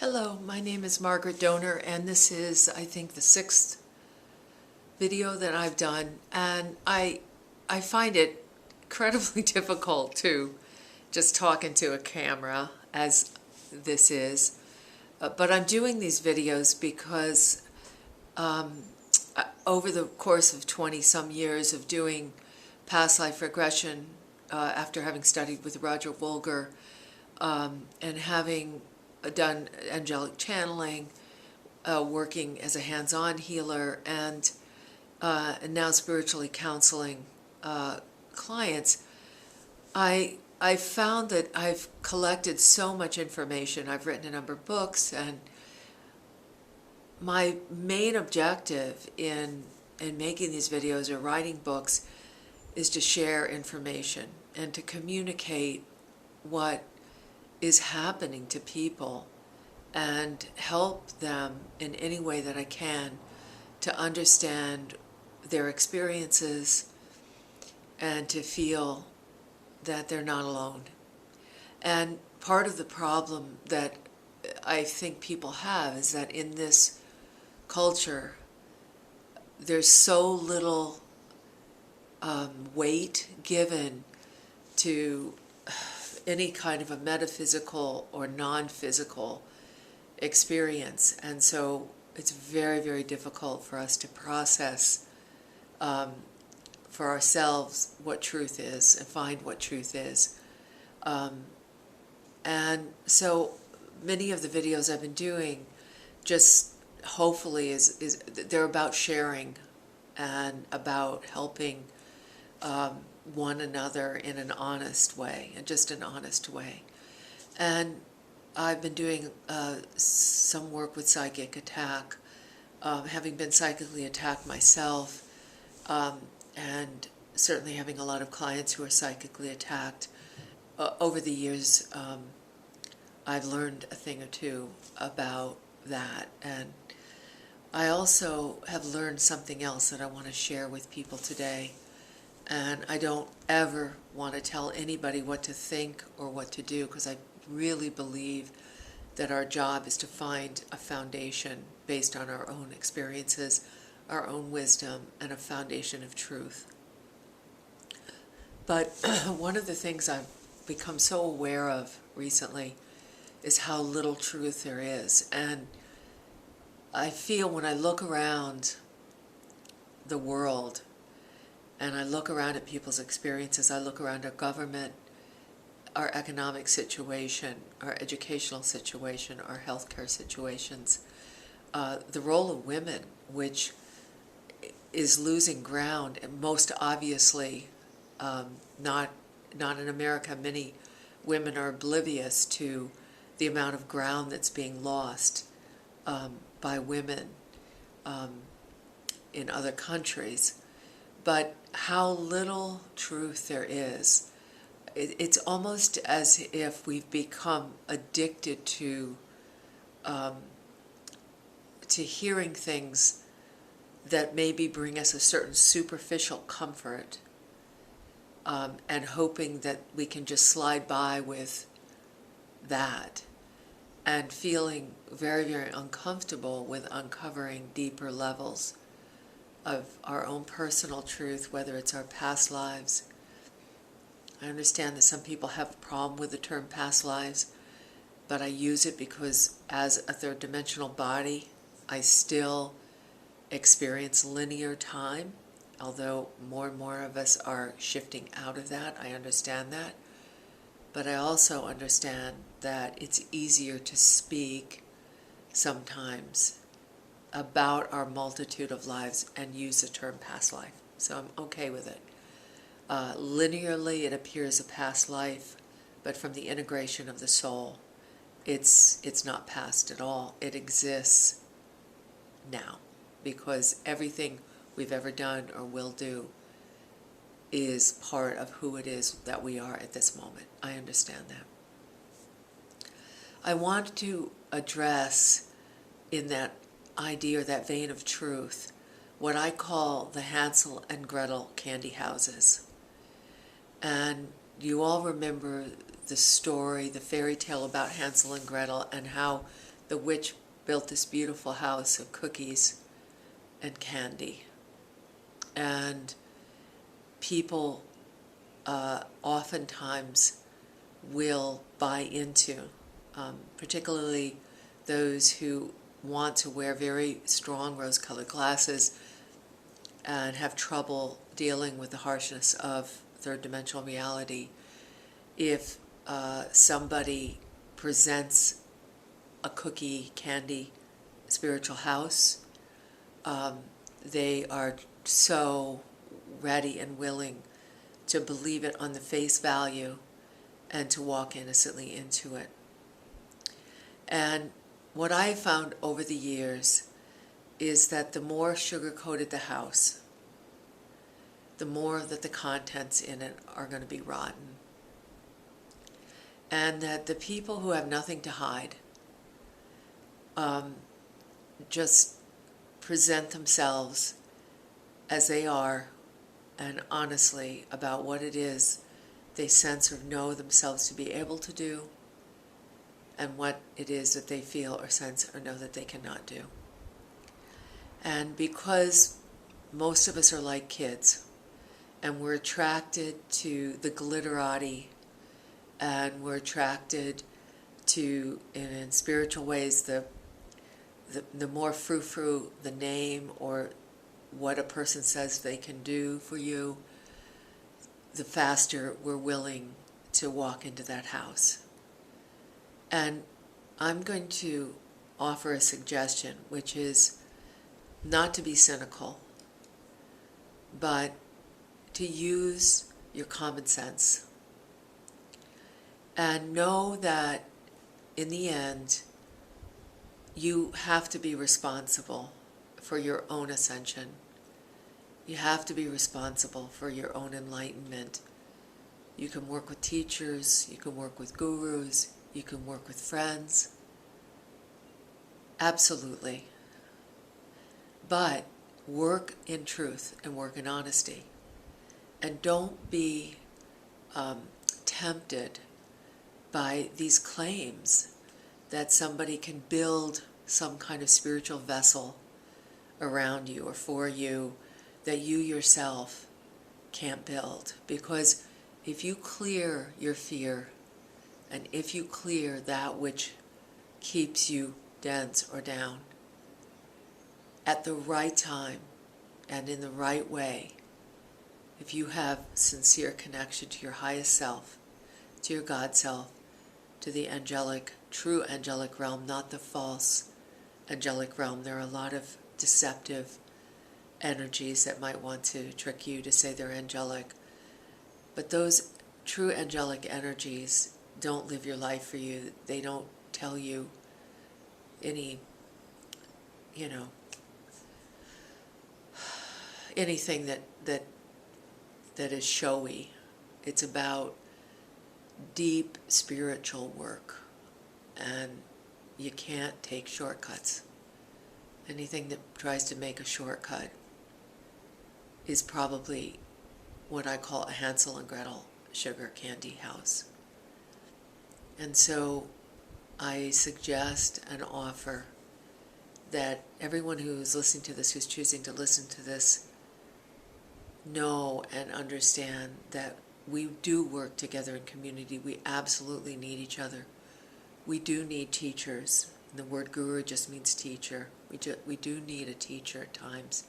Hello, my name is Margaret Donor, and this is, I think, the sixth video that I've done, and I find it incredibly difficult to just talk into a camera as this is, but I'm doing these videos because over the course of 20-some years of doing past life regression, after having studied with Roger Wolger, and having done angelic channeling, working as a hands-on healer, and now spiritually counseling clients, I found that I've collected so much information. I've written a number of books, and my main objective in making these videos or writing books is to share information and to communicate what is happening to people and help them in any way that I can to understand their experiences and to feel that they're not alone. And part of the problem that I think people have is that in this culture there's so little weight given to any kind of a metaphysical or non-physical experience, and so it's very, very difficult for us to process for ourselves what truth is and find what truth is. And so many of the videos I've been doing just hopefully is they're about sharing and about helping one another in an honest way, and just an honest way. And I've been doing some work with psychic attack, having been psychically attacked myself, and certainly having a lot of clients who are psychically attacked. Over the years, I've learned a thing or two about that, and I also have learned something else that I want to share with people today. And I don't ever want to tell anybody what to think or what to do, because I really believe that our job is to find a foundation based on our own experiences, our own wisdom, and a foundation of truth. But one of the things I've become so aware of recently is how little truth there is. And I feel when I look around the world, and I look around at people's experiences, I look around our government, our economic situation, our educational situation, our healthcare situations, the role of women, which is losing ground, and most obviously not in America. Many women are oblivious to the amount of ground that's being lost by women in other countries. But how little truth there is. It's almost as if we've become addicted to hearing things that maybe bring us a certain superficial comfort, and hoping that we can just slide by with that, and feeling very, very uncomfortable with uncovering deeper levels of our own personal truth, whether it's our past lives. I understand that some people have a problem with the term past lives, but I use it because as a third dimensional body, I still experience linear time, although more and more of us are shifting out of that. I understand that. But I also understand that it's easier to speak sometimes about our multitude of lives and use the term past life. So I'm okay with it. Linearly, it appears a past life, but from the integration of the soul, it's not past at all. It exists now, because everything we've ever done or will do is part of who it is that we are at this moment. I understand that. I want to address in that idea, or that vein of truth, what I call the Hansel and Gretel candy houses. And you all remember the story, the fairy tale about Hansel and Gretel, and how the witch built this beautiful house of cookies and candy. And people oftentimes will buy into, particularly those who want to wear very strong rose-colored glasses and have trouble dealing with the harshness of third-dimensional reality. If somebody presents a cookie, candy, spiritual house, they are so ready and willing to believe it on the face value and to walk innocently into it. And what I have found over the years is that the more sugar-coated the house, the more that the contents in it are going to be rotten. And that the people who have nothing to hide just present themselves as they are and honestly about what it is they sense or know themselves to be able to do and what it is that they feel or sense or know that they cannot do. And because most of us are like kids and we're attracted to the glitterati and we're attracted to, in spiritual ways, the more frou-frou the name or what a person says they can do for you, the faster we're willing to walk into that house. And I'm going to offer a suggestion, which is not to be cynical, but to use your common sense and know that in the end, you have to be responsible for your own ascension. You have to be responsible for your own enlightenment. You can work with teachers, you can work with gurus, you can work with friends. Absolutely. But work in truth and work in honesty. And don't be tempted by these claims that somebody can build some kind of spiritual vessel around you or for you that you yourself can't build. Because if you clear your fear and if you clear that which keeps you dense or down at the right time and in the right way, if you have sincere connection to your highest self, to your God self, to the angelic, true angelic realm, not the false angelic realm. There are a lot of deceptive energies that might want to trick you to say they're angelic. But those true angelic energies don't live your life for you. They don't tell you any, anything that is showy. It's about deep spiritual work, and you can't take shortcuts. Anything that tries to make a shortcut is probably what I call a Hansel and Gretel sugar candy house. And so I suggest and offer that everyone who's listening to this, who's choosing to listen to this, know and understand that we do work together in community. We absolutely need each other. We do need teachers. The word guru just means teacher. We do need a teacher at times.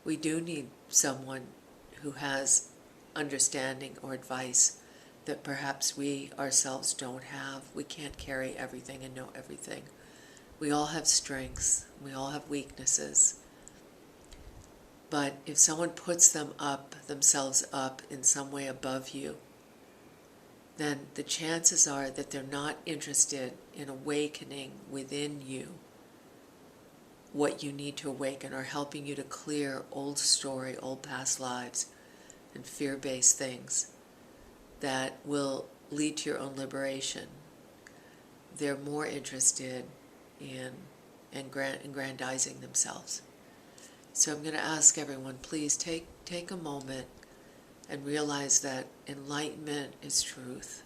We do need someone who has understanding or advice that perhaps we ourselves don't have. We can't carry everything and know everything. We all have strengths. We all have weaknesses. But if someone puts themselves up in some way above you, then the chances are that they're not interested in awakening within you what you need to awaken, or helping you to clear old story, old past lives, and fear-based things that will lead to your own liberation. They're more interested in aggrandizing themselves. So I'm going to ask everyone, please take a moment and realize that enlightenment is truth.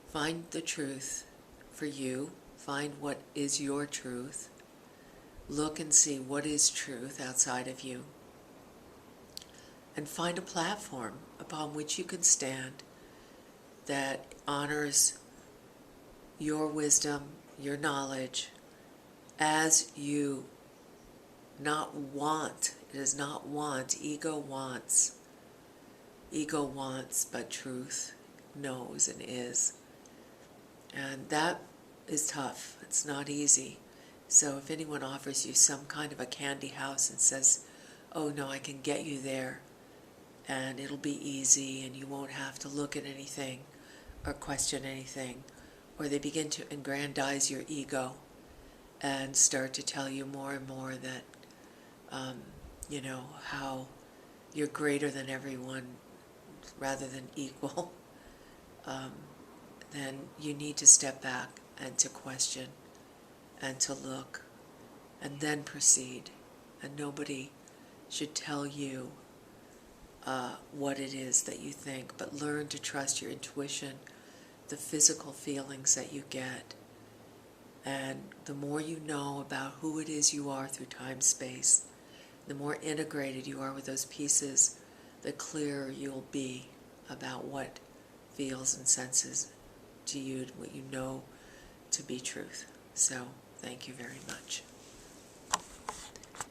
Find the truth for you find what is your truth, look and see what is truth outside of you, and find a platform upon which you can stand that honors your wisdom, your knowledge, as you not want. It is not want. Ego wants. Ego wants, but truth knows and is. And that is tough. It's not easy. So if anyone offers you some kind of a candy house and says, oh no, I can get you there, and it'll be easy and you won't have to look at anything or question anything, or they begin to aggrandize your ego and start to tell you more and more that, how you're greater than everyone rather than equal, then you need to step back and to question and to look and then proceed. And nobody should tell you what it is that you think, but learn to trust your intuition, the physical feelings that you get. And the more you know about who it is you are through time, space, the more integrated you are with those pieces, the clearer you'll be about what feels and senses to you, what you know to be truth. So, thank you very much.